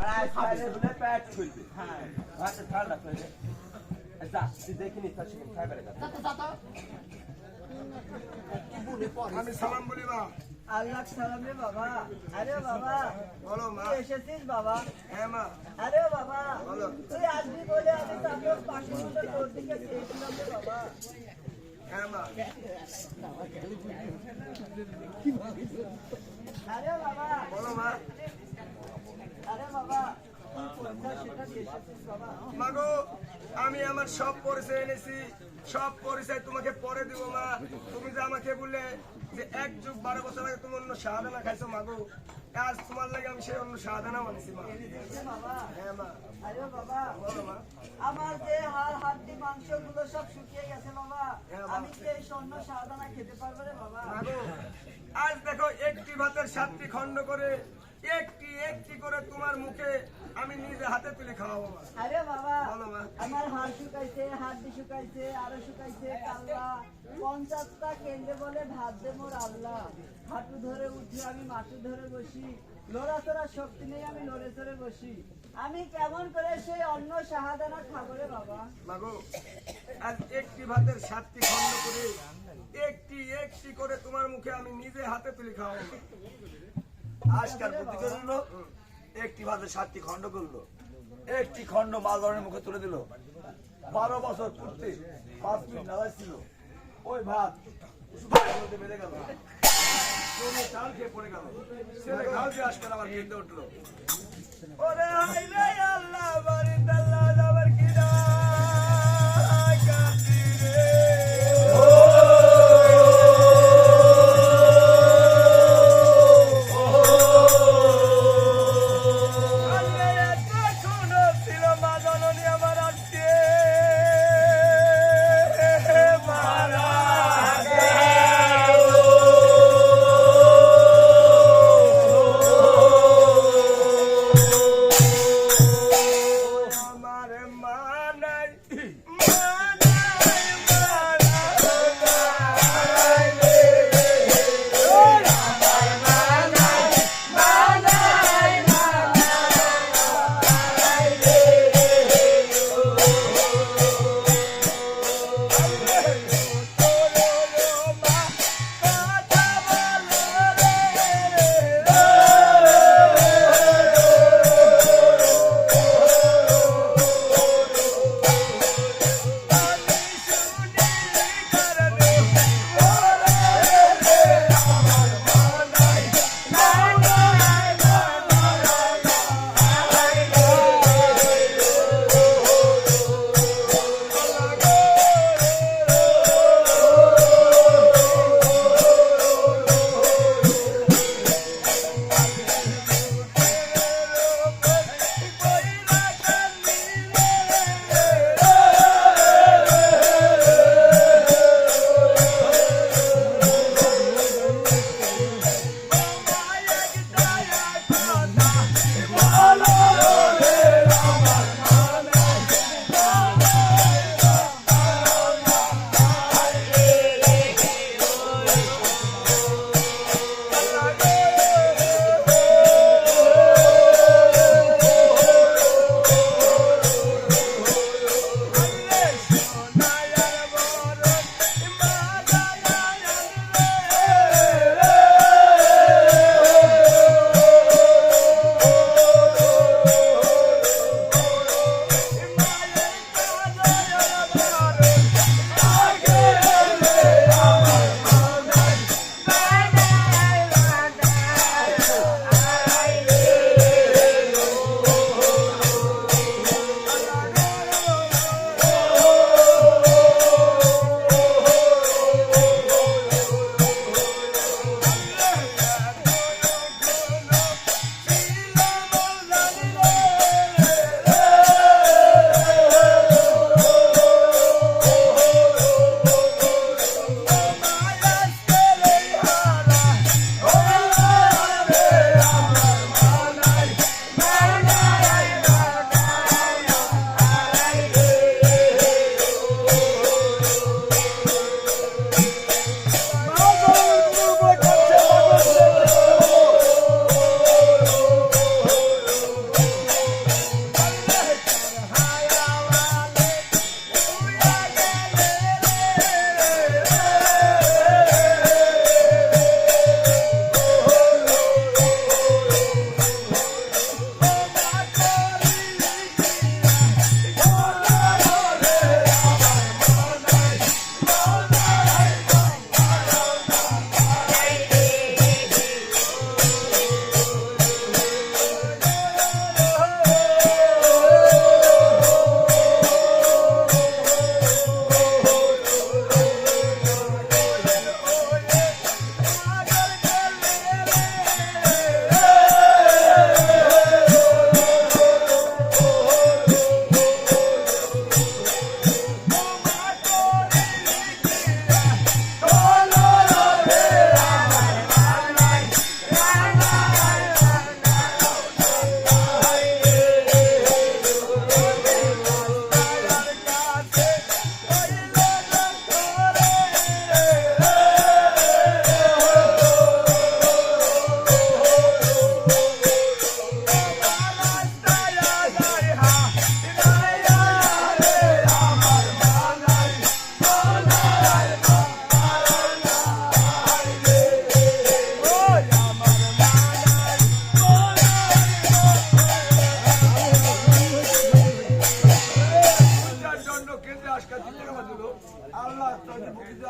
আর খাইলে বলে পেট খুলবে হ্যাঁ হাতে ঠান্ডা করে যা তুই দেখিনি তার সঙ্গে খাইবে না আমি সালাম বলি মা। আল্লাহ সালাম রে বাবা। আরে বাবা বলো মা। এসেছিস বাবা? হ্যাঁ মা। আরে বাবা বলো। তুই আসবি বলে আমি তারপর 5 মিনিট তোর দিকে চেয়েছিলাম রে বাবা। হ্যাঁ মা। আরে বাবা বলো মা। আরে বাবা তুই কোথায় সেটা এসেছিস বাবা? মাগো আমি আমার সব পরিচয় এনেছি, সব পরিচয় তোমাকে পরে দিব মা। তুমি যে আমাকে বললে যে 1 যুগ 12 বছর আগে তুমি অন্য শাহাদানা খাইছো মাগো, আজ তোমার লাগে আমি সেই অন্য শাহাদানা মানছি মা। বাবা হ্যাঁ মা। আরে বাবা বলো মা। আমার যে হাড় হাড্ডি মাংসগুলো সব শুকিয়ে গেছে বাবা। হ্যাঁ বাবা। আমি কি এই স্বর্ণ সাধনা খেতে পারবো রে বাবা? মাগো আজ দেখো একটি ভাতের 7টি খণ্ড করে একটি একটি করে তোমার মুখে আমি নিজে হাতে তুলে খাওয়াবো মা। আরে বাবা বলো মা। আমার হাড় শুকাইছে, হাড্ডি শুকাইছে, আরো শুকাইছে কাল্লা। 50টা কেন্দ্রে বলে ভাত দে মোর আল্লাহ। হাঁটু ধরে উঠি আমি মাটু ধরে বসি, লড়াচড়ার শক্তি নেই আমি লড়ে চড়ে বসি। আমি কেমন করে সেই অন্ন শাহাদানা খাবো রে বাবা? মাগো আজ একটি ভাতের 7টি খণ্ড করে একটি একটি করে তোমার মুখে আমি নিজে হাতে তুলে খাওয়াবো মা। আজকাল বুদ্ধি করলো, একটি ভাতে 7টি খণ্ড করলো, একটি খণ্ড মালদরের মুখে তুলে দিল। 12 বছর পূর্তি 5 মিনিট নারাজ ছিল, ওই ভাত বেড়ে গেল, চাল খেয়ে পড়ে গেল, ছেলে ঘাল দিয়ে আজকাল আমার কেঁদে উঠলো। ওরে হাইলে আল্লাহ বারিদাল্লাহ যাবার কিনা কাঁদি রে।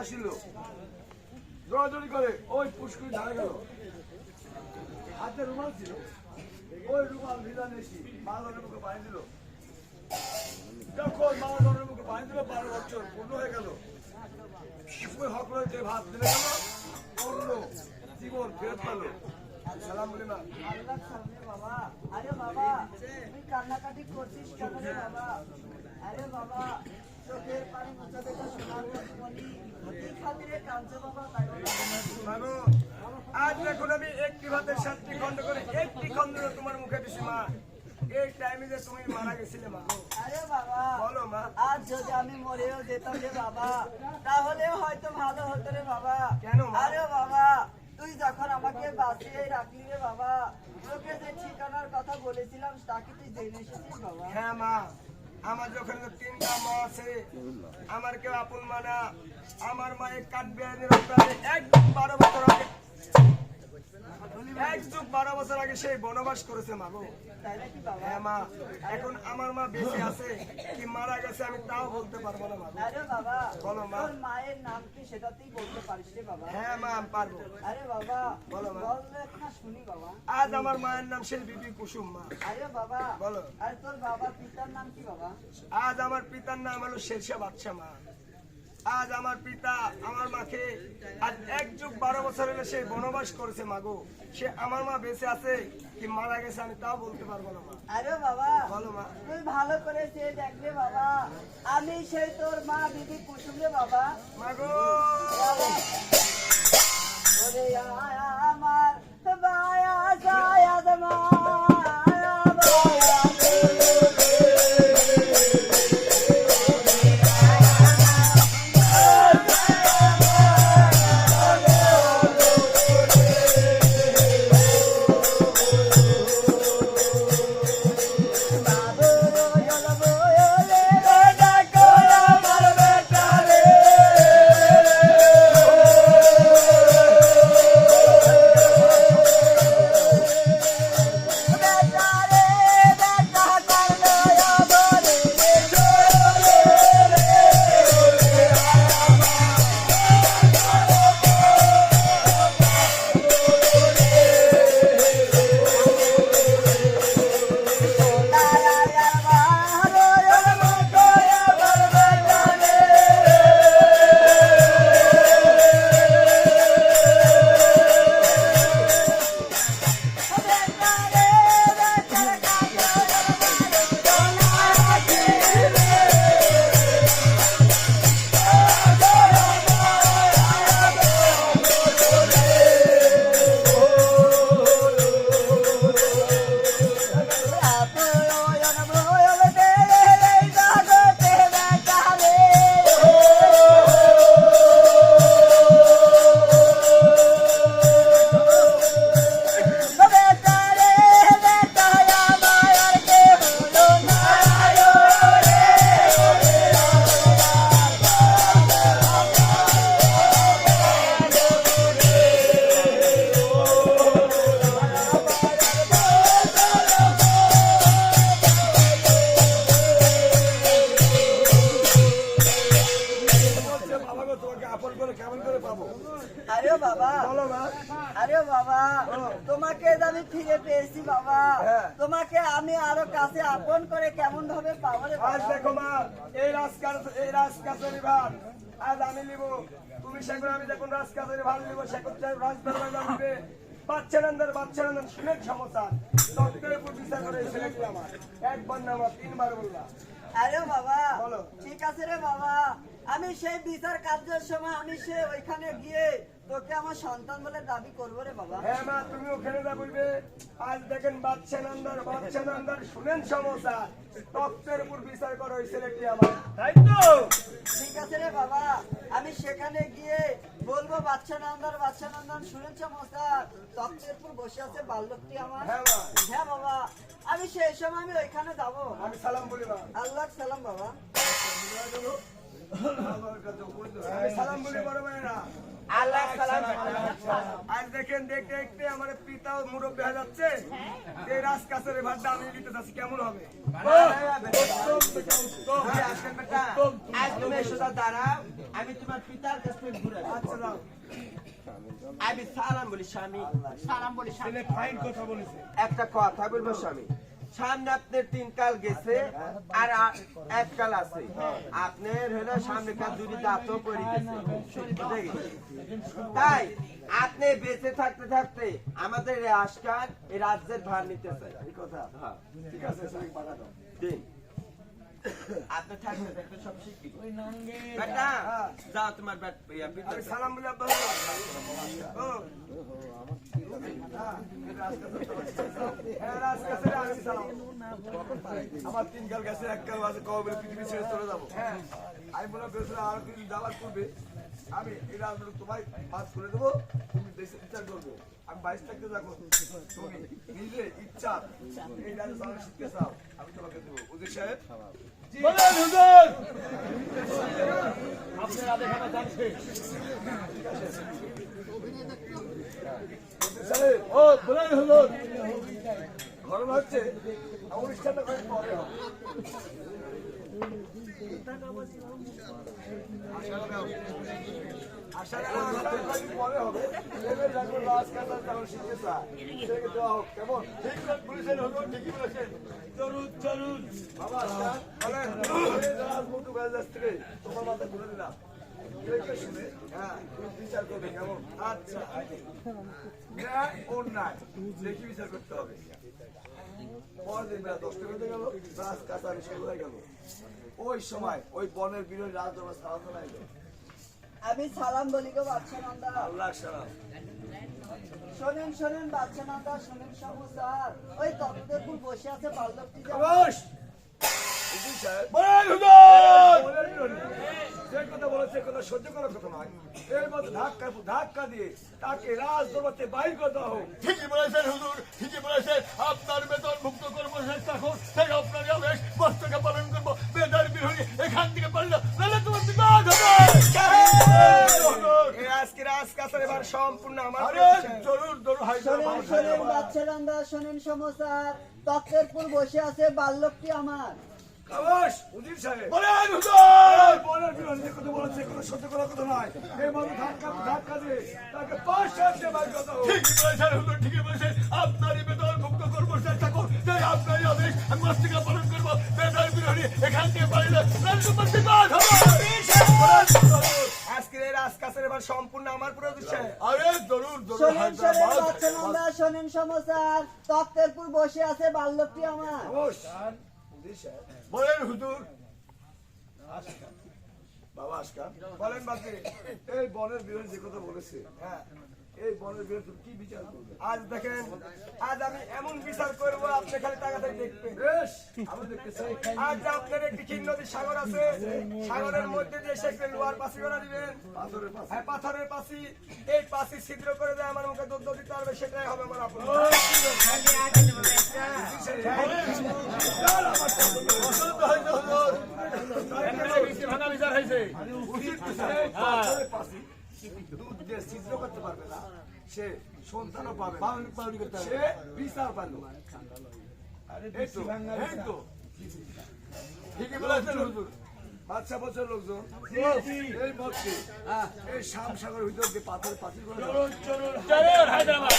আসিল দৌড়াদৌড়ি করে ওই পুষ্করি ধারে গেল, হাতে রুমাল ছিল, ওই রুমাল ভিজান এসি মালনের মুখে পানি দিল। যখন মালনের মুখে পানি দিল 12 বছর পূর্ণ হয়ে গেল, ওই হকলের যে ভাত দিলে গেল অন্য জীবন ফেরত পেল। সালাম বলি না আল্লাহ সামনে বাবা। আরে বাবা তুই কান্নাকাটি করছিস কেন রে বাবা? আরে বাবা চোখের পানি মুছা দেখা শোনার মতো বলি কি খাতিরে কাঁদছে বাবা? তাই বলে মাগো আজ দেখুন আমি একটি ভাতের 7টি খণ্ড করে একটি খণ্ড তোমার মুখে দিছি মা। এই টাইমে যে তুমি মারা গেছিলে মা। আরে বাবা বলো মা। আজ যদি আমি মরেও যেতাম রে বাবা তাহলে হয়তো ভালো হতো রে বাবা। কেন মা? আরে বাবা তুই যখন আমাকে বাঁচিয়ে রাখলি রে বাবা, তোকে যে ঠিকানার কথা বলেছিলাম তা কি তুই জেনে এসেছিস বাবা? হ্যাঁ মা, আমার যখন 3টা মা আছে, আমার কেউ আপন মা না। আমার মায়ের কাটবে 12 বছর আগে, 12 বছর আগে সেই বনবাস করেছে মা গো। তাই নাকি বাবা? হ্যাঁ মা, এখন আমার মা বেঁচে আছে কি মারা গেছে আমি তাও বলতে পারবো না মা। আরে বাবা বলো মা। তোর মায়ের নাম কি সেটা তুই বলতে পারিস রে বাবা? হ্যাঁ মা আমি পারবো। আরে বাবা বলো মা। বল না শুনি বাবা। আজ আমার মায়ের নাম সেই বিবি কুসুম মা। আরে বাবা বলো। আর তোর বাবা পিতার নাম কি বাবা? আজ আমার পিতার নাম হলো শেরশাহ বাদশা মা। আজ আমার পিতা আমার মাকে আজ 1 যুগ 12 বছর হলে সে বনবাস করেছে মাগো। সে আমার মা বেঁচে আছে কি মারা গেছে আমি তাও বলতে পারবো না মা। আরে বাবা বলো মা। তুই ভালো করে সে দেখলে বাবা, আমি সেই তোর মা বিবি কুসুম রে বাবা। মাগো ওরে আমার বায়া জায়াদ মা আরে বাবা বলো মা। আরে বাবা তোমাকে যে আমি ফিরে পেয়েছি বাবা, হ্যাঁ। তোমাকে আমি আরো কাছে আপন করে কেমন ভাবে পাবো রে আজ বাবা? দেখো মা এই রাজকাছারি ভার আজ আমি নিব। তুমি সেগুলো আমি যখন রাজকাছারি ভার নিব সেখন রাজদরবার জানবে বাচ্চা নন্দন শুনে সমাচার তত্ত্বের উপর বিচার করে ছেলেটি আমার 1 বার না আমার 3 বার বললাম। আরে বাবা বলো। ঠিক আছে রে বাবা, আমি সেই বিচার কার্যের সময় আমি সে ওইখানে গিয়ে তোকে আমার সন্তান বলে দাবি করবো রে বাবা। হ্যাঁ মা তুমি ওখানে যা বলবে। আজ দেখেন বাচ্চা নন্দন শুনেন সমাচার তত্ত্বের উপর বিচার করে ওই ছেলেটি আমার, তাই তো? ঠিক আছে রে বাবা, আমি সেখানে গিয়ে বলবো বাচ্চা নন্দন শুনেছ মশার তত্ত্বের উপর বসে আছে বাল্যকটি আমার। হ্যাঁ মা। হ্যাঁ বাবা, আমি সেই সময় আমি ওইখানে যাবো। আমি সালাম বলি মা। আল্লাহ সালাম বাবা। আমি সালাম বলি বড় ভাইরা। আল্লাহ সালাম। আজ দেখেন দেখতে দেখতে আমার পিতাও মুরব্বী হয়ে যাচ্ছে। এই রাজকাছারি ভাতটা আমি দিতে চাচ্ছি কেমন হবে? আজ তুমি সোজা দাঁড়াও। আমি তোমার পিতার কাছ থেকে ঘুরে আসবো। আচ্ছা যাও। আমি সালাম বলি স্বামী। সালাম বলি স্বামী। ছেলে ফাইন কথা বলেছে। একটা কথা বলবো স্বামী, সামনে আপনার 3 কাল গেছে আর 1 কাল আছে। আপনার হলো সামনে কাল 2 দাঁতও পড়ে গেছে, তাই আপনি বেঁচে থাকতে থাকতে আমাদের এই আশকান এই রাজ্যের ভার নিতে চাই। এই কথা হ্যাঁ ঠিক আছে সবাই পাঠা দাও দিন। আপনি থাকতে থাকতে সব শিখবি। বেটা যাও তোমার আমি সালাম বলে আব্বা ও হ্যাঁ রাজকাছে আমি সালাম আমার 3 কাল গেছে 1 কাল আছে কবে পৃথিবী ছেড়ে চলে যাবো হ্যাঁ আমি মনে করেছিলাম আর কিছু দাবার করবে আমি এই রাজনীতি তোমায় পাস করে দেবো তুমি দেশে বিচার করবো আমি 22 থাকতে যাবো তুমি নিজে ইচ্ছা এই রাজ্য চালানো শিখতে চাও আমি তোমাকে দেবো উজির সাহেব বলেন হুজুর আপনারা দেখানো জানছে উজির সাহেব ও বলেন হুজুর ঘর হচ্ছে অনুষ্ঠানটা করে পরে হবে পরে হবে রাজকাজ চালানো শিখতে চায় সেটাকে দেওয়া হোক কেমন ঠিক বলেছেন হুজুর ঠিকই বলেছেন চলুন চলুন বাবা রাজবন্ধু গাছ থেকে তোমার মাথা ঘুরে দিলাম দেখে শুনে হ্যাঁ তুমি বিচার করবে কেমন আচ্ছা ন্যায় অন্যায় দেখি বিচার করতে হবে পরদিন বেলা 10টা বেজে গেল রাজ কাছারি শুরু হয়ে গেল ওই সময় ওই বনের বিরোধী রাজদরবার সালাম জানাইল আমি সালাম বলি গো বাদশা নন্দা। আল্লাহ সালাম শোনেন শোনেন বাদশা নন্দা, শোনেন সমস্যার ওই তত্ত্বপুর বসে আছে বাল্যকটি যে বস উজির সাহেব বলেন হুজুর বনের বিরোধী যে কথা বলেছে কথা সহ্য করার কথা নয় এর মধ্যে ধাক্কা দিয়ে তাকে রাজদরবারে বাইর করে দেওয়া হোক ঠিকই বলেছেন হুজুর ঠিকই বলেছেন আপনার বেতন মুক্ত করবো চেষ্টা করুন তাই আপনার আদেশ বস্তুকে পালন করবো বেদার বিরোধী এখান থেকে পারলে নাহলে তোমার বিবাদ হবে এই আজকে রাজকাছে এবার সম্পূর্ণ আমার আরে চলুন চলুন শোনেন শোনেন বাদশা নন্দা, শোনেন সমস্যার তত্ত্বপুর বসে আছে বাল্যকটি আমার। খামোশ উজির সাহেব বলেন হুজুর বনের বিরোধী যে কথা বলেছে কোনো সহ্য করার কথা নয় এর মধ্যে ধাক্কা দিয়ে তাকে 5 দিয়ে বাইর করে দেওয়া হোক ঠিকই বলেছেন হুজুর ঠিকই বলেছেন আপনারই বেতন মুক্ত করবো চেষ্টা করুন তাই আপনারই আদেশ আমি মস্তিকা পালন করবো বেদার বিরোধী এখান থেকে পারলে নাহলে তোমার বিবাদ হবে আজকে এই রাজকাছে এবার সম্পূর্ণ আমার পুরো দিচ্ছে আরে জরুর জরুর শোনেন শোনেন হায়দ্রাবাদ বাদশা নন্দা, শোনেন সমস্যার তত্ত্বপুর বসে আছে বাল্যকটি আমার। খামোশ উজির সাহেব বলেন হুজুর বাবা আজকাল বলেন বাকি এই বনের বিরোধী যে কথা বলেছে হ্যাঁ এই বনের বিরোধী তুমি কি বিচার করবে আজ দেখেন আজ আমি এমন বিচার করবো আপনি খালি তাকাতাই দেখবেন বেশ আমি দেখতে চাই আজ যে আপনার একটি ক্ষীণ নদী সাগর আছে সাগরের মধ্যে দিয়ে সে একটা লোহার পাশি বানা দিবেন পাথরের পাশে হ্যাঁ পাথরের পাশি এই পাশি ছিদ্র করে দেয় আমার মুখে দুধ দিতে পারবে সেটাই হবে আমার আপনার ভাঙা বিচার হয়েছে উচিত বিচার পাথরের পাশে দুধ দিয়ে ছিদ্র করতে পারবে না সে সন্তানও পাবে না সে বিচার পারলো এই তো ঠিকই বলেছেন হুজুর বাচ্চা বছর লোকজন এই মতকে এই শাম সাগরের ভিতর দিয়ে পাথরের পাশে করে দাও। চলুন হায়দ্রাবাদ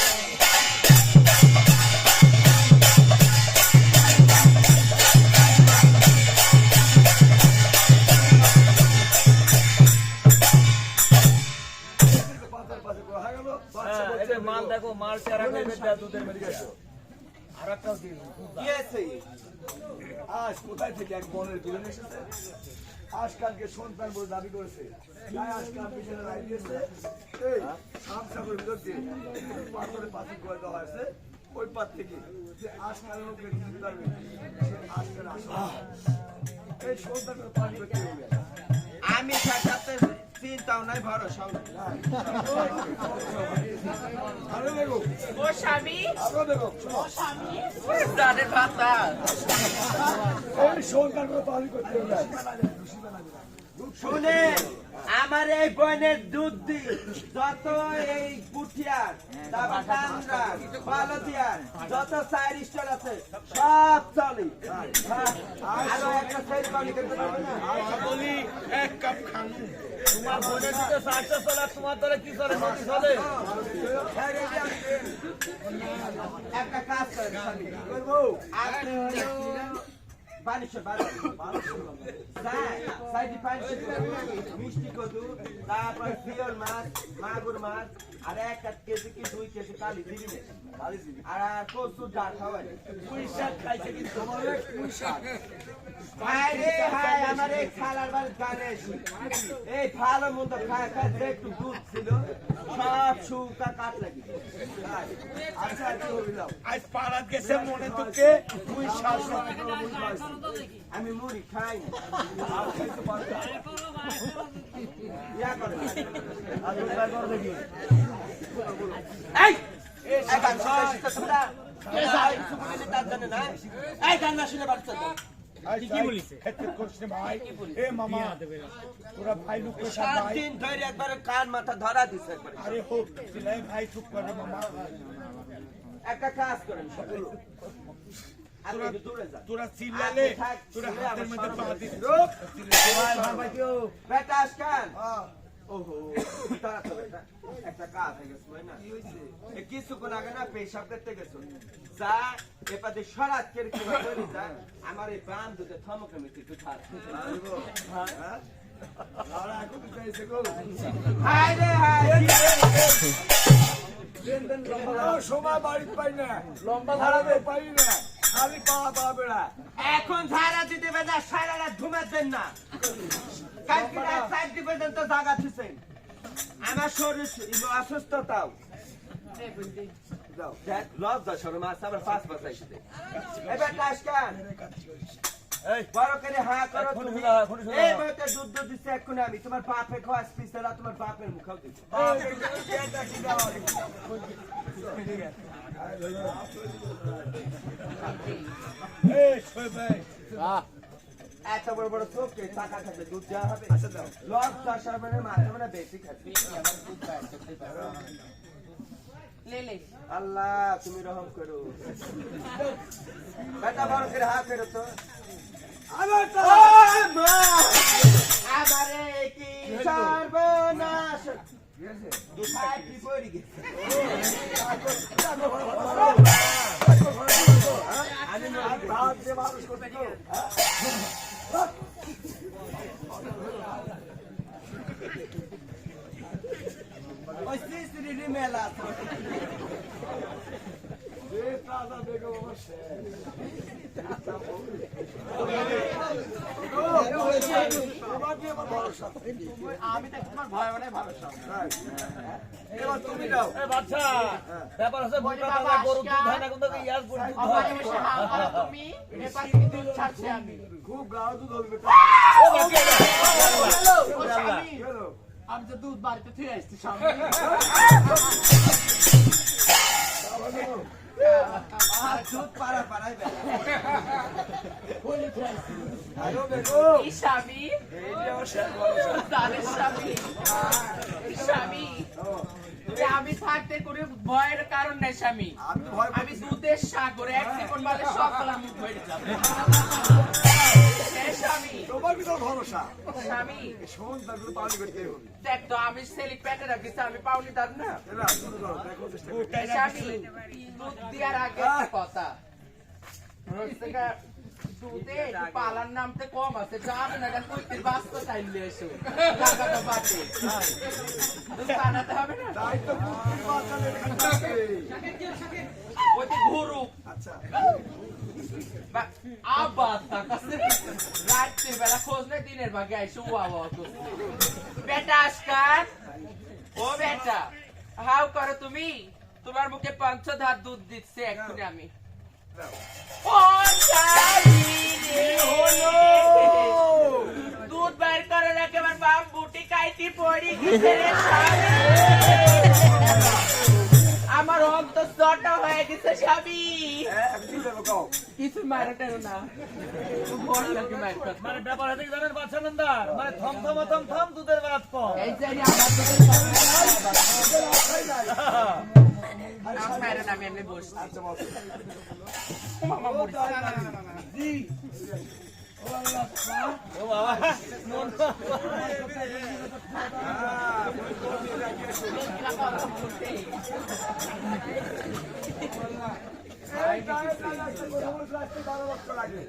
পাথরের পাশে করা হয়ে গেল বাচ্চা বছর মাল দেখো মাল চারা দুধের মেরে গেছে আর একটাও দিন কি আছে? আজ কোথায় থেকে এক বনের বিরোধী এসেছে আজকালকে সন্তান বলে দাবি করেছে তাই আজকাল পিছনে রায় দিয়েছে এই শাম সাগরের ভিতর দিয়ে পাথরের পাশে করে দেওয়া হয়েছে ওই পাত থেকে যে আজকাল লোককে দিতে পারবে সে আজকাল আসা এই সন্তানকে পানি করতে হবে আমি থাকাতে চিন্তাও নাই ভরসাও নাই। আরো দেখো ও স্বামী আরো দেখো জানের ভাতা এই সন্তানকে পানি করতে হবে শুনেন আমার এই বনের দুধ দি যত এই পুঠিয়ার তারপর কান্দরা বালদিয়ার যত চার স্টল আছে সব চলে আরো একটা সেল পানি করতে পারবে না বলি এক কাপ খানু তোমার বোনের দিকে চারটা চলে তোমার দ্বারা কি চলে নদী চলে হ্যাঁ রেডি আমি দেন। একটা কাজ করেন স্বামী করবো আপনি হলো বানিশে সাইডে পানিশে মিষ্টি কদু তারপর পিওর মাছ মাগুর মাছ আর 1 কেজি কি 2 কেজি কালি দিবি আর কচুর ডাল খাওয়াই পুঁই শাক খাইছে কিন্তু তোমার পুঁই শাক হায় রে হায় আমার এই খালার বাড়ি গানে এই ভালো মন্দ খায় খায় যে একটু দুধ ছিল সব শুকা কাট লাগি আচ্ছা কি হইলাম আজ পাড়াত গেছে মনে তোকে পুঁই শাক মুড়ি খাইছি আমি মুড়ি খাই না আর খাইতে পারতা ইয়া করে আর রোজগার কর দেখি এই এই গান শুনতে তোমরা এই যাই শুনতে তার জানে না এই গান না শুনে বাচ্চা কি বলিস খেতে করছিস ভাই এ মামা তোরা ভাই লোক সব 7 ভাই দিন ধরে একবার কান মাথা ধরা দিছে একবার আরে হোক সিলাই ভাই চুপ করে মামা একটা কাজ করেন সকল আপনি একটু দূরে যান তোরা চিল্লালে তোরা হাতের মধ্যে পা দিস বেটা আসকান ওহো তারা তো বেটা একটা কাজ হয়ে গেছে না কি হইছে এ কিছুক্ষণ আগে না পেশাব করতে গেছো যা এপাতে সরাত করে কি বলি যা আমার এই বাম দুটো থমকে মিটি তুই ছাড় হ্যাঁ আর এখন চাইছে গো হায় রে হায় দেন দেন লম্বা সময় বাড়ি পাই না লম্বা ধারাতে পাই না খালি পা বেড়া এখন ঝাড়া দিতে বেজা সারা রাত ঘুমাতেন না কালকে রাত 4 পর্যন্ত জাগা ছিলেন আমার শরীর অসুস্থতাও যাও দেখ লজ্জা শরম আছে আমার 5 বাজাইছে এবার টাসকান এই বড় করে হ্যাঁ করো তুমি এই বইতে দুধ দিছে এখন আমি তোমার বাপে খাওয়াস পিছলা তোমার বাপের মুখেও দিছ এই শোয় ভাই এত বড় বড় চোখে টাকা থাকলে দুধ দেওয়া হবে লজ্জা শরমের মাথা মানে বেশি খাচ্ছি লেলে আল্লাহ তুমি রহম করো বেটা বড় করে হাত করো তো আমারে কি সর্বনাশ দুটাই কি পড়ি গেছে আমি ভাত দিয়ে মানুষ করতে গো ওই শ্রী মেলা তাজা বেগম আমার আমি তো তোমার ভয় মানে ভালো এবার তুমি দাও এ বাচ্চা ব্যাপার আছে মোটা তাজা গরু দুধ হয় না কিন্তু ইয়ার গরু দুধ হয় তুমি এবার থেকে দুধ ছাড়ছি আমি খুব গাও দুধ হবে ও বাকি ও স্বামী, আমি তো দুধ বাড়িতে থুয়ে আসছি স্বামী দুধ পাড়া পাড়াই আরো বেগম এই স্বামী তাহলে স্বামী স্বামী যে আমি থাকতে কোনো ভয়ের কারণ নেই স্বামী আমি ভয় আমি দুধের সাগর 1 সেকেন্ড বাদে সকাল আমি হয়ে যাবে হ্যাঁ, স্বামী তোমার ভিতর ভরসা স্বামী শোন তারপরে পানি করতে হবে দেখ তো আমি সেলিক পেটে রাখিস আমি পাউনি তার না এরা শুরু করো দেখো চেষ্টা করো স্বামী দুধ দেওয়ার আগে একটা কথা হচ্ছে গা, দুধে একটু পালার নামতে কম আছে যাবে না কেন কইতির বাস্তা চাইলে এসো টাকাটা বাটে দুধ বানাতে হবে না তাই তো কুকুর বাচ্চা এখানে থাকে ওই যে ঘুরু আচ্ছা আবার তার কাছে রাত্রির বেলা খোঁজ নেই দিনের ভাগে আইসো ওয়া ওয়া করছে বেটা আসকার ও বেটা হাউ করো তুমি তোমার মুখে পঞ্চধার দুধ দিচ্ছে এক্ষুনি আমি ও স্বামী রে, দুধ বাইর করে রাখে আমার বাপ বুটি কাইটি পড়ি গেছে রে স্বামী আমার অন্তর জটা হয়ে গেছে স্বামী কি দেবো কাও কিছু মারাটাও না ভয় লাগে মারতে মানে ব্যাপার আছে কি জানেন বাচ্চা নন্দার মানে থম দুধের বাত কম এই যে আমার তো মারা না আমি এমনি বসছি আচ্ছা বল মামা মরে জি ও এই গায়ে তালা আছে, বলছিল আজকে 12 বছর আগে।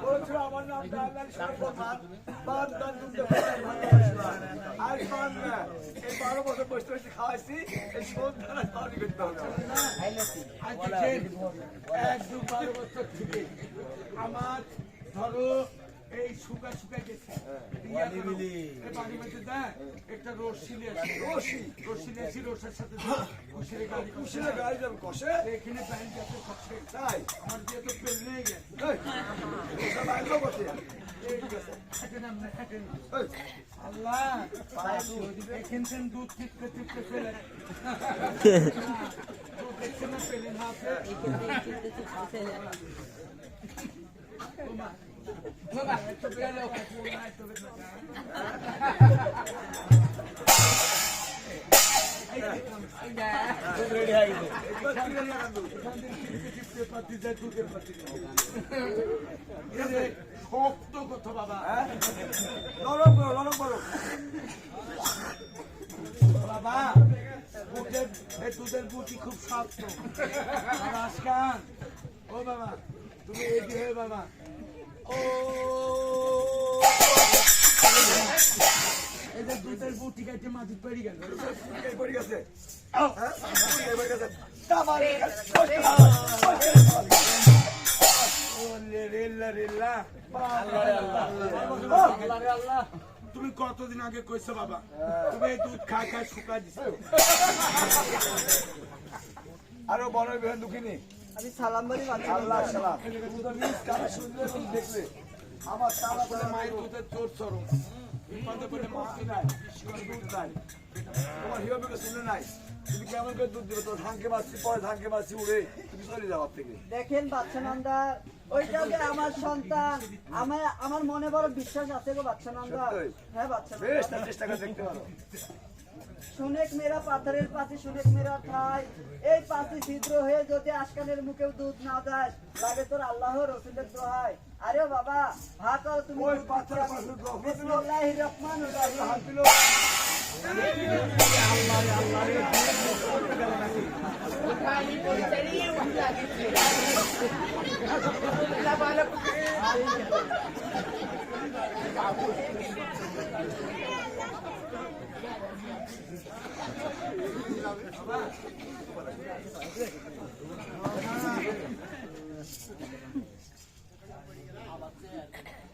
বলছিল আমার নামটা আল্লাহ সর্বমান, বাদ দান দুধে ফেলে ভালোবাসলাম। আর শোন না, এই 12 বছর বসে বসে খাওয়াইছি, এই সন্ধ্যাটা খাওয়ানি করতে হবে আমার। আজকে 1-2-12 বছর থেকে আমার ধরো এই শুকা গেছে এই বাড়ির মধ্যে দেয় একটা রশি নিয়েছি রশির সাথে কুশিরে গাড়ি কুশিলে গাড়ি যাবে কষে, এখানে ব্যাংক যাতে কষে তাই আমার দিয়ে তো পেল নেই গেছে সব আইলো বসে। আল্লাহ এখান থেকে দুধ টিপতে ফেলে দুধ দেখছে না পেলে না শক্ত কথা বাবা নরম করো, নরম করো। বাবা এই দুধের বুটি খুব শক্ত আসকান ও বাবা তুমি এগি হয়ে বাবা ও এই যে দুধের বুটি কাটে মাঝে পেরিয়ে গেল এই পড়ে গেছে, আও। হ্যাঁ? এই পড়ে গেছে। তামারে গেছে। তুমি কতদিন আগে কইছো বাবা তুমি এই দুধ খাই শুকা দিছো আরো বড় বেহেন দুঃখিনী, আমি সালাম বলি বাচ্চা আল্লাহ সালাম। তুমি তো নিজ কানে শুনলে তুমি দেখলে আমার তারা বলে মায়ের দুধের চোর চরম বিপদে বলে মা নাই, দুধ নাই। তোমার হিরোকে শুনে নাই, তুমি কেমন করে দুধ দিবে? তোর ধানকে বাঁচছি, পরে ধানকে বাঁচছি উড়ে তুমি চলে যাও থেকে। দেখেন বাচ্চা নান্দার ওইটা যে আমার সন্তান, আমার মনে বড় বিশ্বাস আছে গো বাচ্চা নান্দার। সত্যি? হ্যাঁ বাচ্চা বেশ, নান্দার। তার চেষ্টা করে দেখতে পারো। শুনেক মেরা পাথরের পাশে শুনেক মেরা ঠাই, এই পাশে ছিদ্র হয়ে যদি আশকানের মুখেও দুধ না যায় লাগে তোর আল্লাহ রসুলের দোহাই। আরে বাবা হা করো তুমি। ওই পাথরের পাশে দোয়া করো। বিসমিল্লাহির রহমানির রহিম। হাত দিল।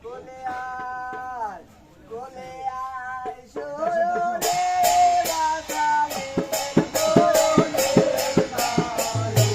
কোলে আয়, কোলে আয়, শোনে রাখালে, শোনে রাখালে,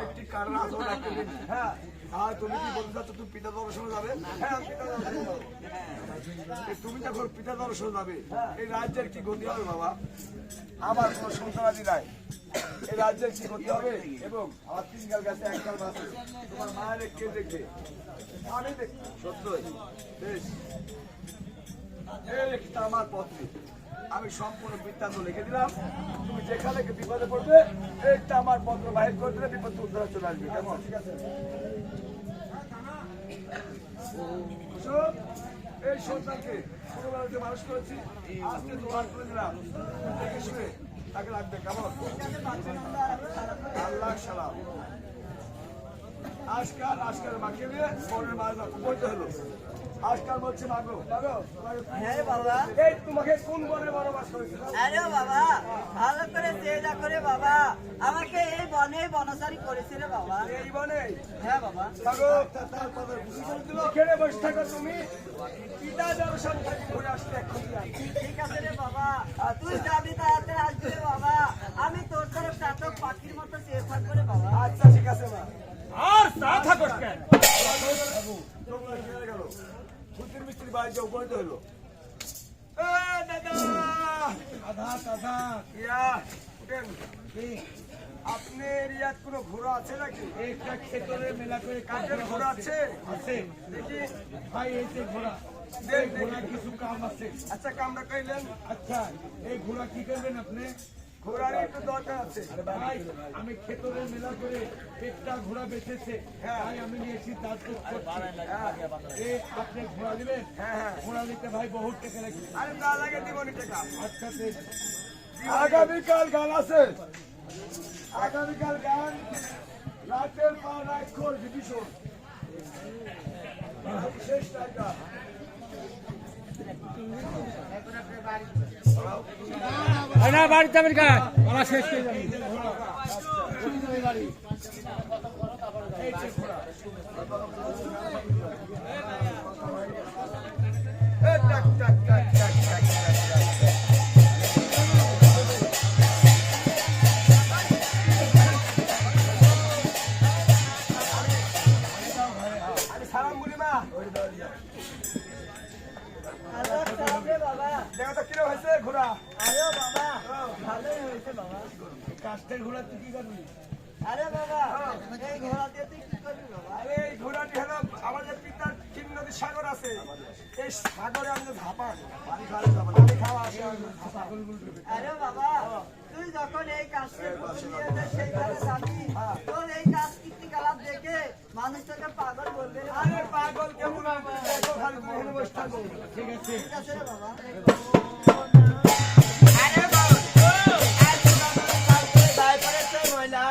একটি কারণ আছে ওটা একটা দিন। হ্যাঁ আর তুমি কি বলতে চাচ্ছ তুমি পিতা দর্শনে যাবে? হ্যাঁ আমি পিতা দর্শনে যাবো। এই তুমি যখন পিতা দর্শনে যাবে এই রাজ্যের কি গতি হবে বাবা? আমার কোনো সন্তানাদি নাই, এই রাজ্যের কি গতি হবে? এবং আমার 3 গাল গাছে 1 গাল আছে, তোমার মায়ের কে দেখবে? আমি দেখি। সত্যই বেশ, এই একটা আমার পত্রে আমি সম্পূর্ণ বৃত্তান্ত লিখে দিলাম, তুমি যেখানে বিপদে পড়বে একটা আমার পত্র বাহির করে দিলে বিপদ উদ্ধার চলে আসবে। কেমন? ঠিক আছে। এই সন্তানকে ছোটবেলাতে মানুষ করেছি, আজকে জোয়ার করে দিলাম, দেখে শুনে তাকে লাগবে। কেমন? আল্লাহ সালাম। আজকাল মাকে নিয়ে পরের মাছ বলতে হলো। আজকাল বলছে মাগো মাগো হ্যাঁ বাবা। এই তোমাকে কোন বনে বনবাস করেছিল? আরে বাবা ভালো করে চেষ্টা করে বাবা, আমাকে এই বনে বনচারী করেছিল বাবা। এই বনে? হ্যাঁ বাবা। মাগো তার কথা বুঝি করে দিল। এখানে বসে থাকো তুমি, পিতা দর্শন থেকে ঘুরে আসতে এখন ঠিক আছে রে বাবা, তুই যাবি তাড়াতাড়ি আসবি রে বাবা, আমি তোর ধরে চাতক পাখির মতো চেয়ে থাকবো রে বাবা। আচ্ছা ঠিক আছে মা। আর তা থাকস কেন? গেল ফুটির মিস্ত্রি বাড়িতে উপনীত হলো। দাদা দাদা ইয়া উঠেন। আপনি এরিয়াত কোনো ঘোড়া আছে নাকি? একটা ক্ষেতরে মেলা করে কাঠের ঘোড়া আছে? আছে দেখি ভাই, এই যে ঘোড়া, দেখ, এই ঘোড়া কিছু কাম আছে। আচ্ছা কামড়া কইলেন, আচ্ছা এই ঘোড়া কি করবেন আপনি? ঘোড়ার একটু দরকার আছে। ভাই আমি ক্ষেতরে মেলা করে একটা ঘোড়া বেচেছে, তাই আমি নিয়েছি তার আপনি ঘোড়া দিবেন? হ্যাঁ হ্যাঁ। ঘোড়া দিতে ভাই বহুত টাকা লাগবে। আরে না লাগে দিবনি টাকা। আচ্ছা বেশ। আগামীকাল গান আছে, আগামীকাল গান রাতের পর রাত খোর ডিভিশন শেষ টাকা। না বাড়িতে আমি আমার শেষ করে যাবি। টাক টাক টাক টাক টাক আমি সালাম বলি মা। আল্লাহ সালাম রে বাবা। দেখা তো কিরম হয়েছে ঘোড়া? আরে বাবা ভালোই হয়েছে বাবা। কাস্টের ঘোড়া তুই কি করবি? আরে বাবা এই ঘোড়া দিয়ে তুই কি করবি বাবা? আরে এই ঘোড়াটি হলো আমাদের পিতার ক্ষীর নদী সাগর আছে, এই সাগরে আমাদের ঝাপান পানি খাওয়া আসে। আরে বাবা তুই যখন এই কাজকে নিয়ে যে সেইখানে যাবি, তোর এই কাজ কীর্তিকলাপ দেখে মানুষ তোকে পাগল বলবে রে বাবা। আরে পাগল কেমন হবে? দেখো খালি তুমি এখানে বসে থাকো। ঠিক আছে। ঠিক আছে রে বাবা। আরে বাবা, তাই করেছে মহিলা,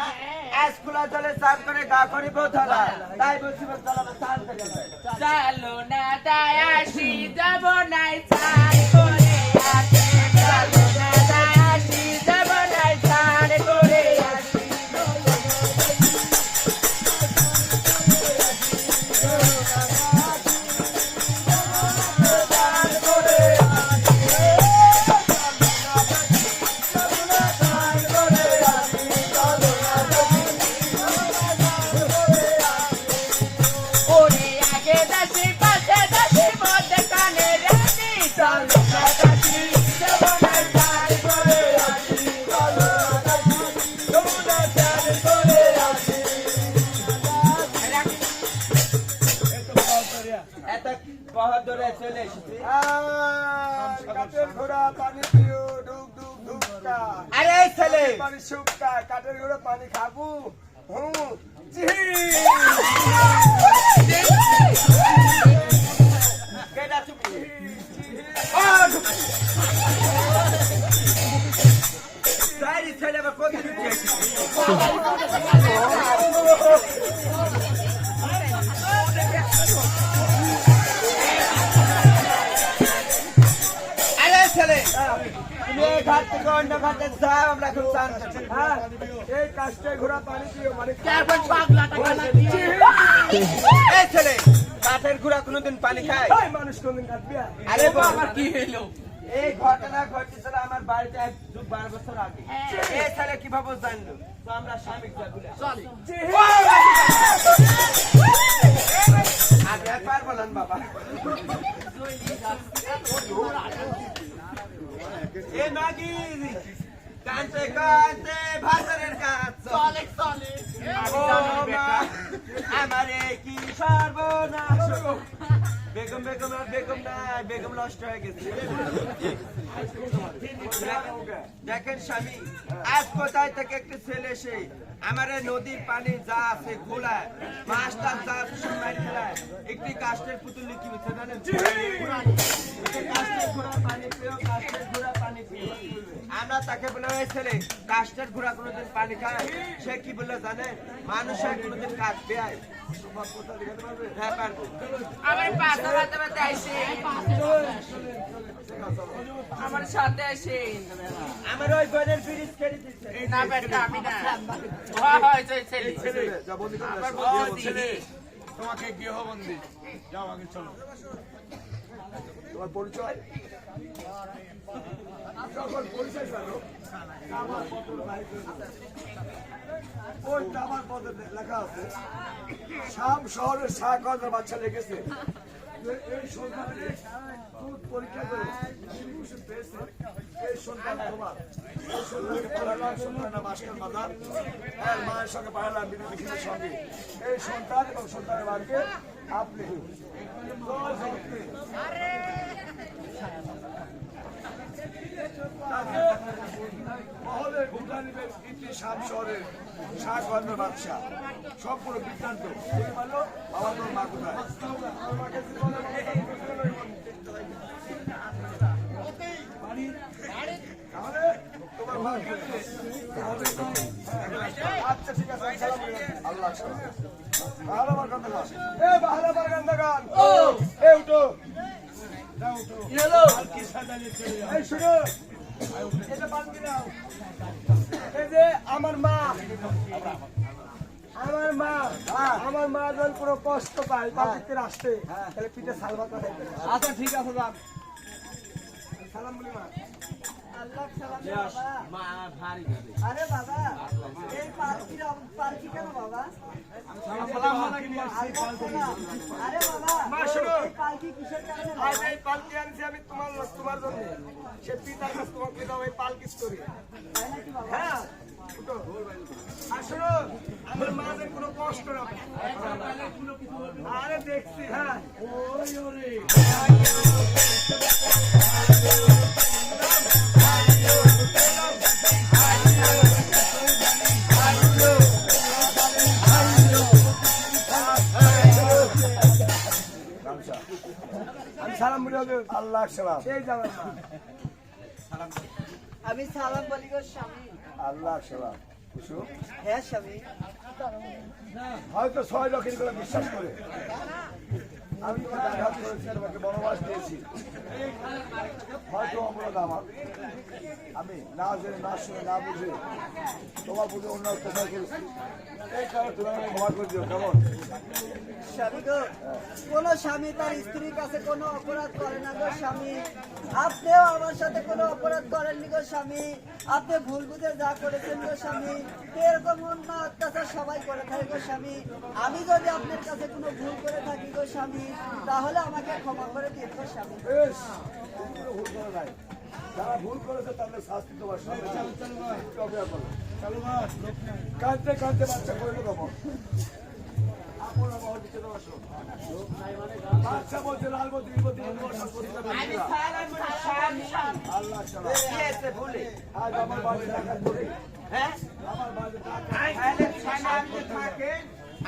স্কুলে চলে চান করে গা করি বোতলা, তাই বলছি বোতলা চান থেকে যায়। চলো না তাই আসি, যাব নাই চান করে আসি, চলো না তাই আসি, যাব নাই চান করে আসি। ওরে আগে দাসি পাশে দাসি মধ্যে কানে রাখি, চলো না দাসি, যাব নাই চান করে আসি, চলো না দাসি, যাব নাই চান করে আসি। এত বহদরে চলে এসেছি। কাঠের ঘোড়া পানি পিও, ডুব ডুব ডুবকা। আরে এই ছেলে, পানি শুককা, কাঠের ঘোড়া পানি খাবো। জি কেডা চুপি? তাই ছেলে আবার কোন দিকে গিয়েছে? আরে ছেলে, তুমি এই ঘাট থেকে অন্য ঘাটে যাও, আমরা এখন চান করছি। হ্যাঁ, এই কাঠের ঘোড়া পানি পিও মানে এই ছেলে, কাঠের ঘোড়া কোনোদিন পানি খায়? এই মানুষ কোনদিন কাটবি? আরে বাবা, আমার কি হইলো? এই ঘটনা ঘটেছিল আমার বাড়িতে 12 বছর আগে। এই ছেলে কিভাবে জানলো? তো আমরা স্বামী বলে আগে পারবো না বাবা। এ মাগি কানতে কানতে ভাষারের কাজ চলে চলে আমারে কি সর্বনাশ। বেগম বেগম আর বেগম নাই, বেগম নষ্ট হয়ে গেছে। দেখেন স্বামী, আজ কোথায় থেকে একটি ছেলে এসে আমার নদীর পানি যা আছে খোলায় মাছটার যা সময় খেলায় একটি কাষ্টের পুতুল লিখি হচ্ছে জানেন? কাষ্টের ঘোড়া পানি পেও, কাষ্টের ঘোড়া পানি পেও। আমরা তাকে বলে ওই ছেলে কাষ্টের ঘোড়া কোনোদিন পানি খায়? সে কি বলে জানেন? মানুষের কোনোদিন কাজ পেয়? হ্যাঁ পারবো। আমার পাশে বাতে বাতে আইসে আমার সাথে আসে আমার ওই বোনের ব্রিজ কেটে দিচ্ছে। না বেটা আমি না হয় জয় ছেলে আমার বন্ধু ছেলে তোমাকে গৃহবন্দী যাও আগে চলো। তোমার পরিচয় যখন পরিচয় জানো আমার পত্র ওই আমার পত্রে লেখা আছে শাম শহরের শাহগঞ্জের বাচ্চা লিখেছে এই সন্তানের দুধ পরীক্ষা করে শিশুভূষণ পেয়েছে। এই সন্তান তোমার। এই সন্তানকে পড়ালাম সন্তানের মাস্টার মাদার আর মায়ের সঙ্গে পাঠালাম বিনোদনের সঙ্গে। এই সন্তান এবং সন্তানের বাড়িকে আপনি মহলের ভুটানিবের ইতি শাম শহরের শাহগঞ্জের বাদশা সম্পূর্ণ বৃত্তান্ত পারলো আমার তোর মা কোথায়? তাহলে তোমার মা আচ্ছা ঠিক আছে আল্লাহ ভালো বার গান এ ভালো বার গান ও এ উঠো এই শুনো এটা বান্ধি নাও। এই যে আমার মা যখন কোনো কষ্ট পায় বাড়িতে আসতে তাহলে পিঠে সালবা করে। আচ্ছা ঠিক আছে যান সালাম বলি মা। আল্লাহ সালাম বাবা। আরে বাবা এই পালকি কেন বাবা? আরে বাবা এই পালকি কিসের কারণে? আজ এই পালকি আনছি আমি তোমার জন্য। সে পিতার কাছে তোমাকে দাও এই পালকি স্টোরি। তাই নাকি বাবা? হ্যাঁ উঠো। আর শোনো আমার মা যেন কোনো কষ্ট না পায়। আরে দেখছি হ্যাঁ আমি সালাম বলি আল্লাহ সালাম। এই যাবেন আমি সালাম বলি গো স্বামী। আল্লাহ সালাম। কুসুম হ্যাঁ স্বামী। হয়তো 6 লক্ষের করে বিশ্বাস করে আমি তোমাকে আঘাত করেছি, তোমাকে বনবাস দিয়েছি। হয়তো অপরাধ আমার, আমি না জেনে না শুনে না বুঝে তোমার বুঝে অন্য অত্যাচার করেছি। এই কারণে তুমি আমাকে ক্ষমা করে দিও। কেমন স্বামী গো, কোন স্বামী তার স্ত্রীর কাছে কোনো অপরাধ করে না গো স্বামী। আপনিও আমার সাথে কোনো অপরাধ করেননি গো স্বামী। আপনি ভুল বুঝে যা করেছেন গো স্বামী, এরকম অন্য অত্যাচার সবাই করে থাকে গো স্বামী। আমি যদি আপনার কাছে কোনো ভুল করে থাকি গো স্বামী, তাহলে আমাকে ক্ষমা করে দিন গো স্বামী। বেশ, তুমি কোনো ভুল করে নাই। যারা ভুল করেছে তাদের শাস্তি তোমার সামনে অপেক্ষা করো। কাঁদতে কাঁদতে বাচ্চা করলো কেমন? বাচ্চা বলছে লাল বলছে আল্লাহ আজ আমার বাড়ি দেখা করে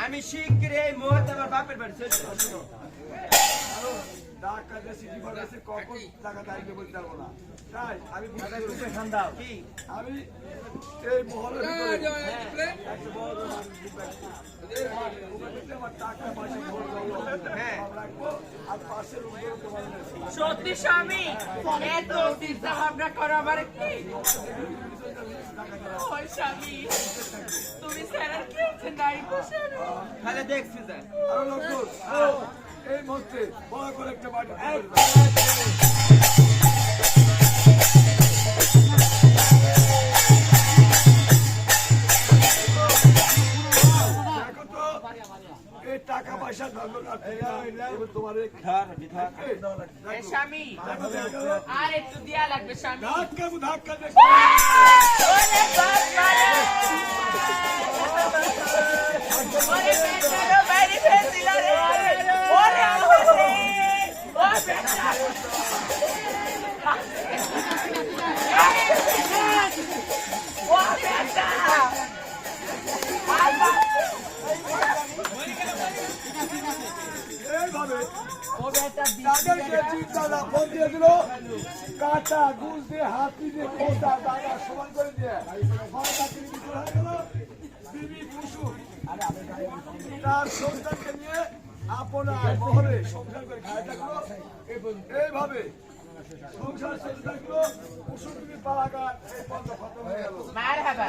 আমি শিগগির এই মুহূর্তে আমার বাপের বাড়ি চলে যাবো। ডাক্তার সিটি ফরেছে কখন টাকা দাঁড়িয়ে বলতে পারবো না। তাই আমি কি আমি এই মহলের ভিতরে একটা বড় আমার টাকা পয়সা হ্যাঁ রাখবো আর পাশের তোমার সত্যি স্বামী এত চিন্তা ভাবনা করো আমার কি ওই স্বামী তুমি স্যারের কি নাই বসে তাহলে দেখছি স্যার আরো লোক এই মুহূর্তে বড় করে একটা বাড়ি আমি তোমার এ স্বামী আর একটু দিয়া লাগবে স্বামী ধাক্কা ওরে বাবা রে! ওরে বেটারও বাইরে ফেলছিল রে! ওরে আল্লাহ রে! ও বেটা! ও বেটা! আল্লাহ! এইভাবে ও বেটা তাদেরকে চিন্তা না ফোন দিয়ে দিল কাটা গুল দিয়ে হাতি দিয়ে কোটা দাদা সমান করে দিয়ে বিবি কুসুম তার সন্তানকে নিয়ে আপনার মহলে সংসার করে খায় থাকলো এইভাবে সংসার চলতে থাকলো কুসুম বিবি পালাগার এই পর্যন্ত খতম হয়ে গেল মারহাবা